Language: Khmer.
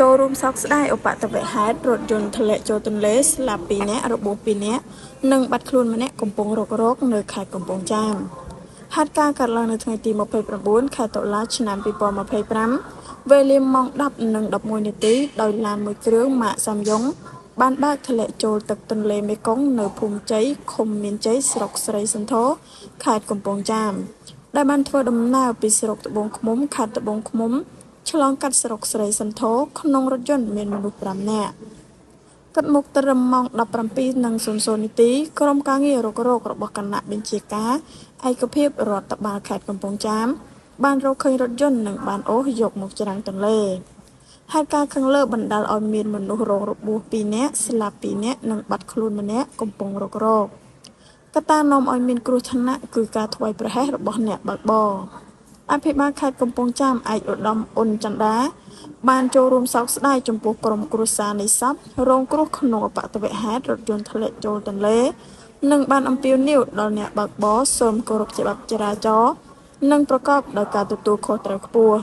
ចូលរួមសោកស្ដាយឧបទ្ទវហេតុរថយន្តធ្លាក់ចូលទន្លេស្លាប់2នាក់របួស2នាក់និងបាត់ខ្លួនម្នាក់កំពុងរករកនៅខេត្តកំពង់ចាមហេតុការណ៍កើតឡើងនៅថ្ងៃទី29ខែតុលាឆ្នាំ2025វេលាម៉ោង 10:11 នាទីដោយឡានមួយគ្រឿងម៉ាកសាំយ៉ុងបានបើកធ្លាក់ចូលទឹកទន្លេមេគង្គនៅភូមិជ័យឃុំមានជ័យស្រុកស្រីសន្ធរខេត្តកំពង់ចាមដែលបានធ្វើដំណើរពីស្រុកត្បូងឃ្មុំខេត្តត្បូងឃ្មុំឆ្លងកាត់ស្រុកស្រីសន្ធរក្នុងរថយន្តមានមនុស្ស5នាក់កាត់មុខត្រឹមម៉ោង 17:00 នាទីក្រុមការងាររករករបស់គណៈបញ្ជាការឯកភាពរដ្ឋបាលខេត្តកំពង់ចាមបានរកឃើញរថយន្តនិងបានអូសយកមកច្រាំងទន្លេហេតុការណ៍ខាងលើបណ្ដាលឲ្យមានមនុស្សរងរបួស2នាក់ស្លាប់2នាក់និងបាត់ខ្លួនម្នាក់កំពុងរករកកត្តានាំឲ្យមានគ្រោះថ្នាក់គឺការធ្វេសប្រហែសរបស់អ្នកបើកបរអភិបាលខេត្តកំពង់ចាមឯកឧត្តមអ៊ុនចន្ទាបានចូលរួមសោកស្ដាយចំពោះក្រុមគ្រួសារនៃសពរងគ្រោះក្នុងឧបទ្ទវហេតុរថយន្តធ្លាក់ចូលទន្លេនិងបានអំពាវនាវដល់អ្នកបើកបរសូមគោរពច្បាប់ចរាចរណ៍និងប្រកបដោយការទទួលខុសត្រូវខ្ពស់